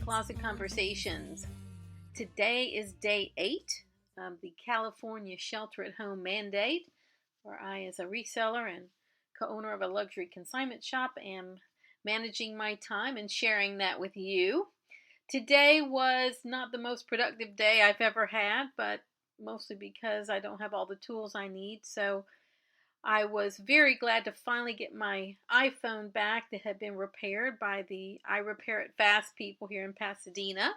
to Closet Conversations. Today is day 8 of the California shelter-at-home mandate, where I, as a reseller and co-owner of a luxury consignment shop, am managing my time and sharing that with you. Today was not the most productive day I've ever had, but mostly because I don't have all the tools I need. So I was very glad to finally get my iPhone back that had been repaired by the I Repair It Fast people here in Pasadena.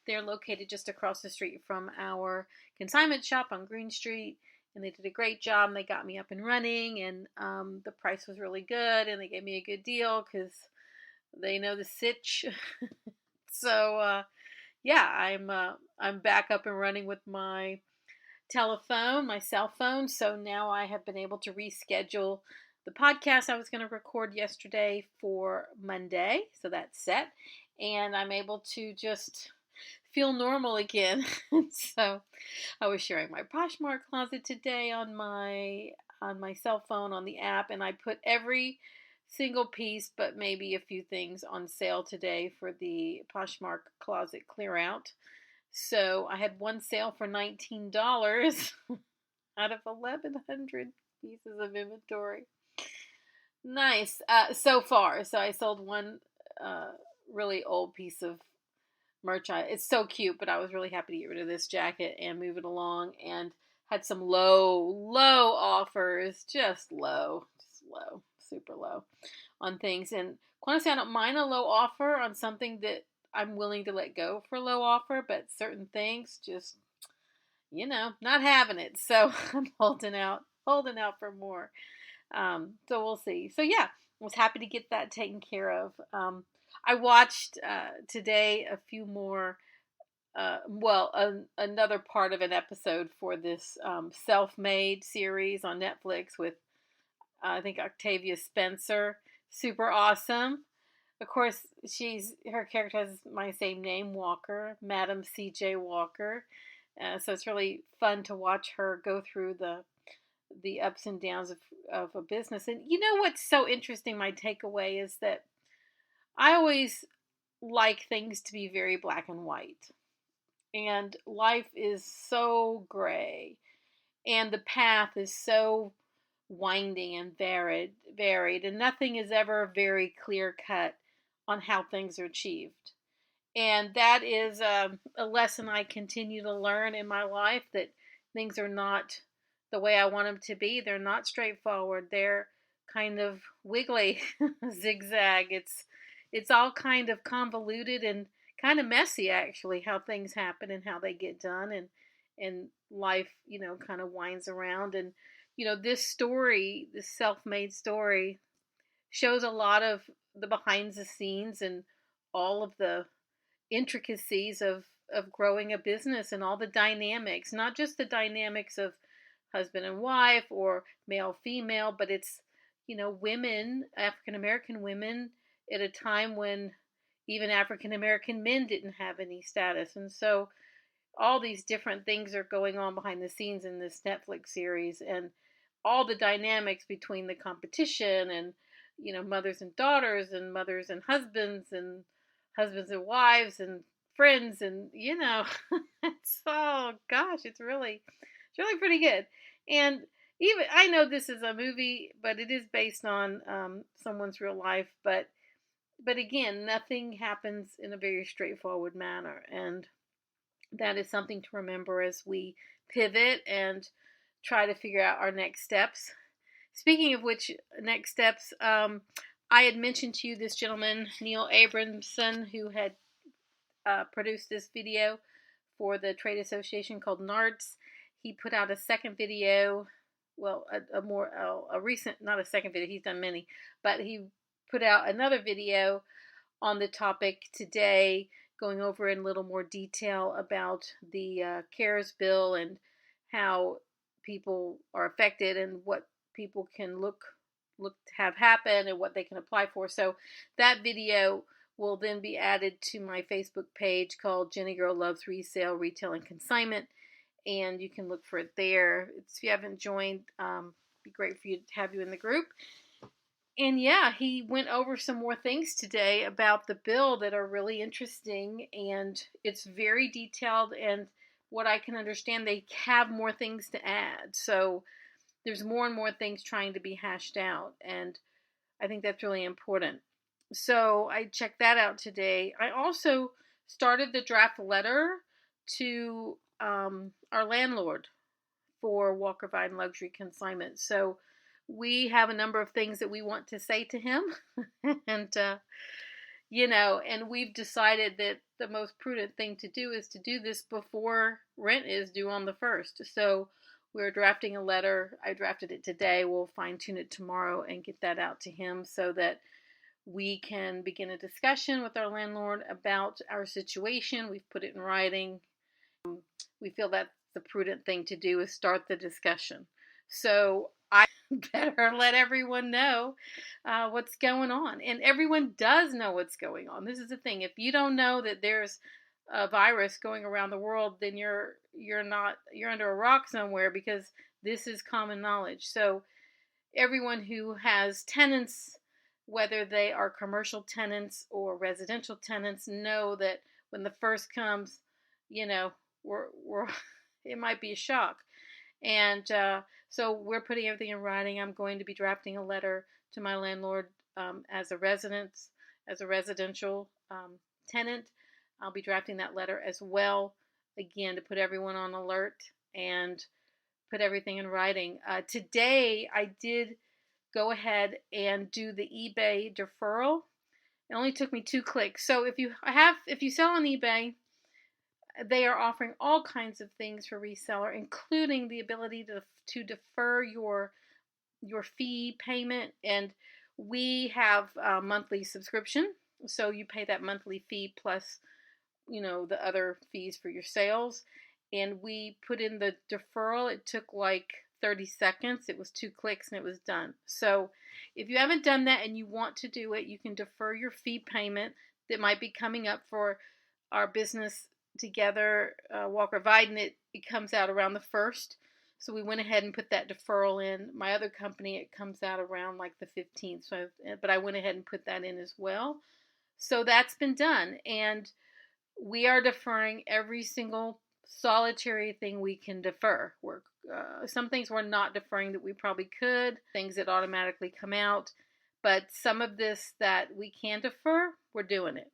They're located just across the street from our consignment shop on Green Street, and they did a great job. And they got me up and running, and the price was really good, and they gave me a good deal because they know the sitch. So I'm back up and running with my telephone, my cell phone. So now I have been able to reschedule the podcast I was going to record yesterday for Monday. So that's set. And I'm able to just feel normal again. So I was sharing my Poshmark closet today on my cell phone on the app, and I put every single piece but maybe a few things on sale today for the Poshmark closet clear out. So I had one sale for $19 out of 1,100 pieces of inventory. Nice. So far. So I sold one really old piece of merch. It's so cute, but I was really happy to get rid of this jacket and move it along, and had some low offers, just low, super low on things. And honestly, I don't mind a low offer on something that I'm willing to let go for low offer, but certain things just, not having it. So I'm holding out for more. So we'll see. So yeah, I was happy to get that taken care of. I watched today a few more, another part of an episode for this Self-Made series on Netflix with, I think, Octavia Spencer. Super awesome. Of course, her character has my same name, Walker, Madam C.J. Walker. So it's really fun to watch her go through the ups and downs of a business. And you know what's so interesting? My takeaway is that I always like things to be very black and white. And life is so gray. And the path is so winding and varied. And nothing is ever very clear cut on how things are achieved. And that is a lesson I continue to learn in my life, that things are not the way I want them to be. They're not straightforward. They're kind of wiggly, zigzag. It's all kind of convoluted and kind of messy, actually, how things happen and how they get done, and life, kind of winds around. And this story, this self-made story, shows a lot of the behind the scenes and all of the intricacies of growing a business, and all the dynamics, not just the dynamics of husband and wife or male female, but it's women, African American women, at a time when even African American men didn't have any status. And so all these different things are going on behind the scenes in this Netflix series, and all the dynamics between the competition and mothers and daughters, and mothers and husbands and wives and friends, and it's, oh gosh, it's really pretty good. And even, I know this is a movie, but it is based on someone's real life, but again, nothing happens in a very straightforward manner, and that is something to remember as we pivot and try to figure out our next steps. Speaking of which, next steps, I had mentioned to you this gentleman, Neil Abramson, who had produced this video for the trade association called NARTS. He put out a second video, a recent, not a second video, he's done many, but he put out another video on the topic today, going over in a little more detail about the CARES bill and how people are affected and what people can look to have happen and what they can apply for. So that video will then be added to my Facebook page called JennieGirl Loves Resale, Retail, and Consignment, and you can look for it there. If you haven't joined, it'd be great for you to have you in the group. And yeah, he went over some more things today about the bill that are really interesting, and it's very detailed. And what I can understand, they have more things to add. So there's more and more things trying to be hashed out. And I think that's really important. So I checked that out today. I also started the draft letter to our landlord for Walker Viden Luxury Consignment. So we have a number of things that we want to say to him. and, and we've decided that the most prudent thing to do is to do this before rent is due on the 1st. So we're drafting a letter. I drafted it today. We'll fine tune it tomorrow and get that out to him so that we can begin a discussion with our landlord about our situation. We've put it in writing. We feel that the prudent thing to do is start the discussion. So I better let everyone know what's going on. And everyone does know what's going on. This is the thing. If you don't know that there's a virus going around the world, then you're under a rock somewhere, because this is common knowledge. So everyone who has tenants, whether they are commercial tenants or residential tenants, know that when the first comes, we're it might be a shock. And so we're putting everything in writing. I'm going to be drafting a letter to my landlord as a residential tenant. I'll be drafting that letter as well, again, to put everyone on alert and put everything in writing. Today, I did go ahead and do the eBay deferral. It only took me 2 clicks. So if you sell on eBay, they are offering all kinds of things for reseller, including the ability to defer your fee payment. And we have a monthly subscription, so you pay that monthly fee plus the other fees for your sales. And we put in the deferral. It took like 30 seconds. It was 2 clicks and it was done. So if you haven't done that and you want to do it, you can defer your fee payment that might be coming up for our business together, Walker Viden. It comes out around the 1st. So we went ahead and put that deferral in. My other company, it comes out around like the 15th. But I went ahead and put that in as well. So that's been done. And we are deferring every single solitary thing we can defer. Some things we're not deferring that we probably could, things that automatically come out. But some of this that we can defer, we're doing it.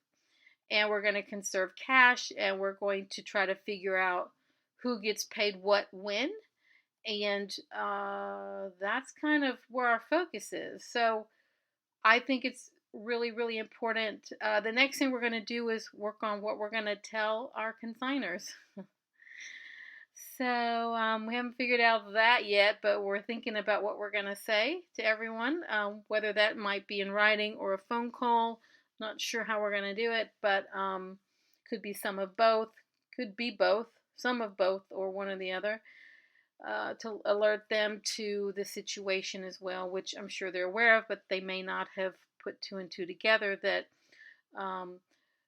And we're going to conserve cash, and we're going to try to figure out who gets paid what when. And that's kind of where our focus is. So I think it's really, really important. The next thing we're going to do is work on what we're going to tell our consigners. So we haven't figured out that yet, but we're thinking about what we're going to say to everyone, whether that might be in writing or a phone call. Not sure how we're going to do it, but could be some of both, could be both, some of both, or one or the other, to alert them to the situation as well, which I'm sure they're aware of, but they may not have put 2 and 2 together, that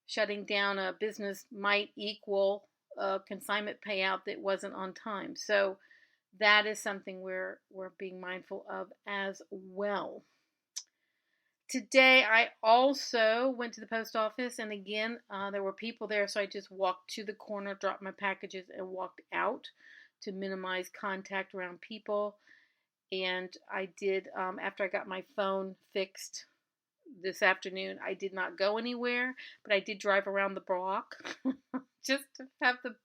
shutting down a business might equal a consignment payout that wasn't on time. So that is something we're being mindful of as well. Today, I also went to the post office, and again, there were people there, so I just walked to the corner, dropped my packages, and walked out to minimize contact around people. And I did, after I got my phone fixed this afternoon, I did not go anywhere, but I did drive around the block just to have the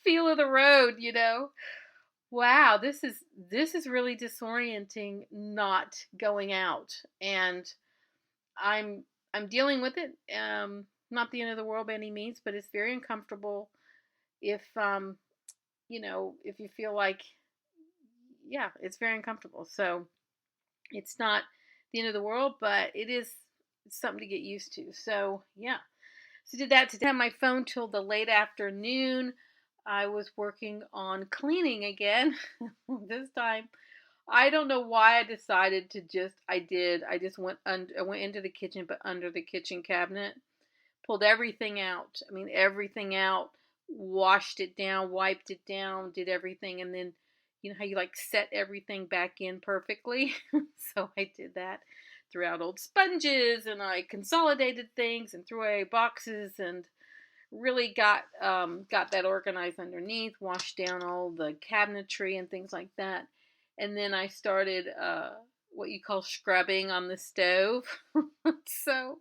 feel of the road, Wow, this is really disorienting, not going out. And I'm dealing with it. Not the end of the world by any means, but it's very uncomfortable if if you feel like, yeah, it's very uncomfortable. So it's not the end of the world, but it's something to get used to. So yeah. So did that today. I had my phone till the late afternoon. I was working on cleaning again. This time I don't know why I decided to I just went into the kitchen, but under the kitchen cabinet, pulled everything out. I mean, everything out, washed it down, wiped it down, did everything. And then, how you like set everything back in perfectly. So I did that. threw out old sponges and I consolidated things and threw away boxes and really got that organized underneath, washed down all the cabinetry and things like that. And then I started what you call scrubbing on the stove. So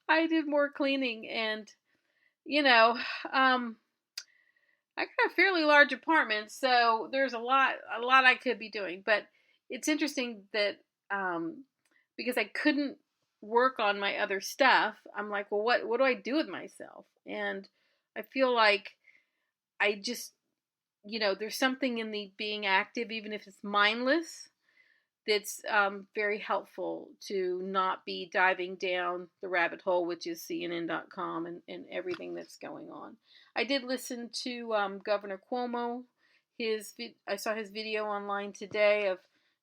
I did more cleaning, and you know, I got a fairly large apartment, so there's a lot I could be doing. But it's interesting that because I couldn't work on my other stuff, I'm like, well, what do I do with myself? And I feel like I just, there's something in the being active, even if it's mindless, that's very helpful to not be diving down the rabbit hole, which is CNN.com and everything that's going on. I did listen to Governor Cuomo. I saw his video online today of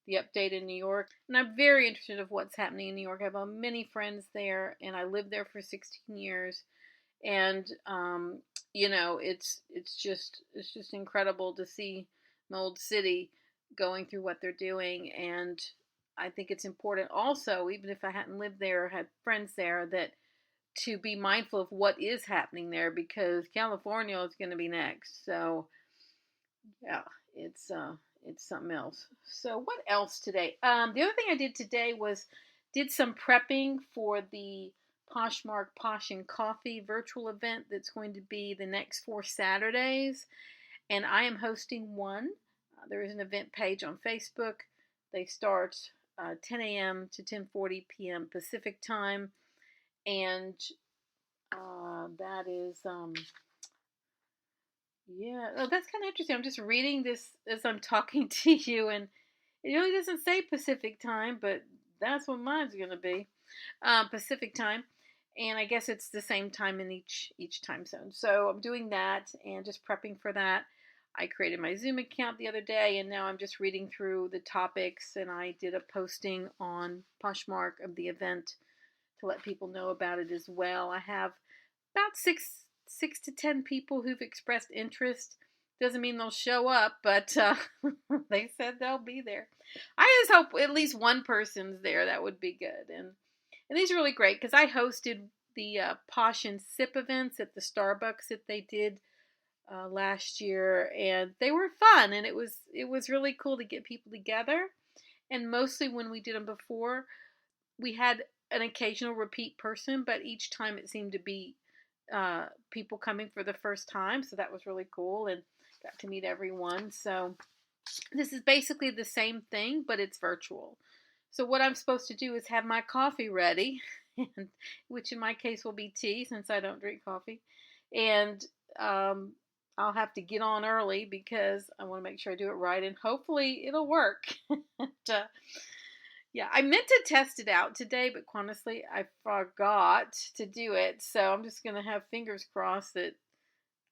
the update in New York, and I'm very interested of what's happening in New York. I have many friends there, and I lived there for 16 years, and it's just incredible to see an old city going through what they're doing. And I think it's important also, even if I hadn't lived there or had friends there, that to be mindful of what is happening there, because California is going to be next. So yeah, it's something else. So what else today? The other thing I did today was did some prepping for the Poshmark Posh and Coffee virtual event that's going to be the next 4 Saturdays, and I am hosting one. There is an event page on Facebook. They start 10 a.m. to 10:40 p.m. Pacific time, and that is yeah. Oh, that's kind of interesting. I'm just reading this as I'm talking to you, and it really doesn't say Pacific time, but that's what mine's going to be, Pacific time. And I guess it's the same time in each time zone. So I'm doing that and just prepping for that. I created my Zoom account the other day, and now I'm just reading through the topics, and I did a posting on Poshmark of the event to let people know about it as well. I have about six to 10 people who've expressed interest. Doesn't mean they'll show up, but they said they'll be there. I just hope at least one person's there. That would be good. And these are really great because I hosted the Posh and Sip events at the Starbucks that they did last year, and they were fun, and it was really cool to get people together. And mostly when we did them before, we had an occasional repeat person, but each time it seemed to be people coming for the first time, so that was really cool, and got to meet everyone. So this is basically the same thing, but it's virtual. So what I'm supposed to do is have my coffee ready, and, which in my case will be tea since I don't drink coffee, and I'll have to get on early because I want to make sure I do it right, and hopefully it'll work. And, yeah, I meant to test it out today, but honestly, I forgot to do it. So I'm just going to have fingers crossed that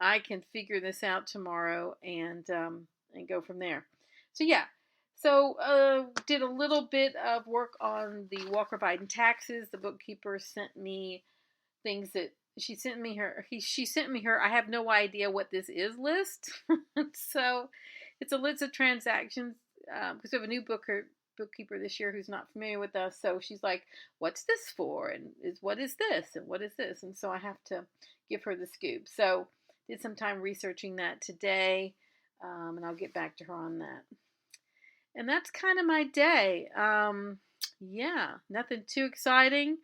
I can figure this out tomorrow and go from there. So yeah, so did a little bit of work on the Walker Viden taxes. The bookkeeper sent me things that she sent me her I have no idea what this is list. So it's a list of transactions because we have a new bookkeeper this year who's not familiar with us. So she's like, what's this for? And what is this? And what is this? And so I have to give her the scoop. So did some time researching that today, and I'll get back to her on that. And that's kind of my day. Yeah, nothing too exciting,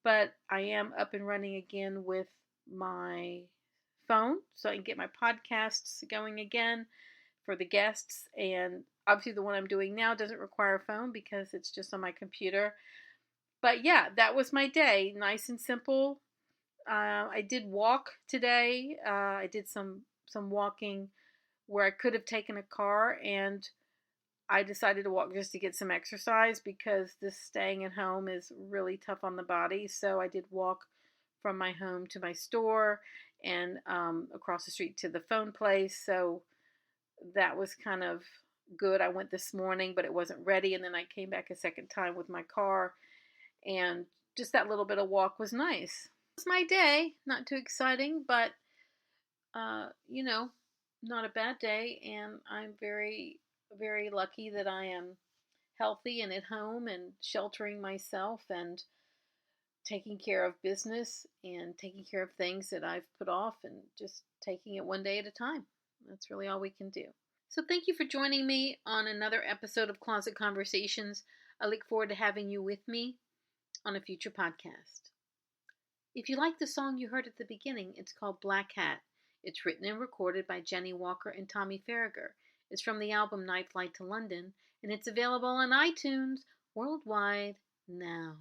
but I am up and running again with my phone so I can get my podcasts going again for the guests. And obviously the one I'm doing now doesn't require a phone because it's just on my computer. But yeah, that was my day. Nice and simple. I did walk today. I did some walking where I could have taken a car, and I decided to walk just to get some exercise because this staying at home is really tough on the body. So I did walk from my home to my store and across the street to the phone place. So that was kind of good. I went this morning, but it wasn't ready. And then I came back a second time with my car, and just that little bit of walk was nice. It was my day. Not too exciting, but, not a bad day. And I'm very, very lucky that I am healthy and at home and sheltering myself and taking care of business and taking care of things that I've put off and just taking it one day at a time. That's really all we can do. So thank you for joining me on another episode of Closet Conversations. I look forward to having you with me on a future podcast. If you like the song you heard at the beginning, it's called Black Hat. It's written and recorded by Jennie Walker and Tommy Farragher. It's from the album Night Flight to London, and it's available on iTunes worldwide now.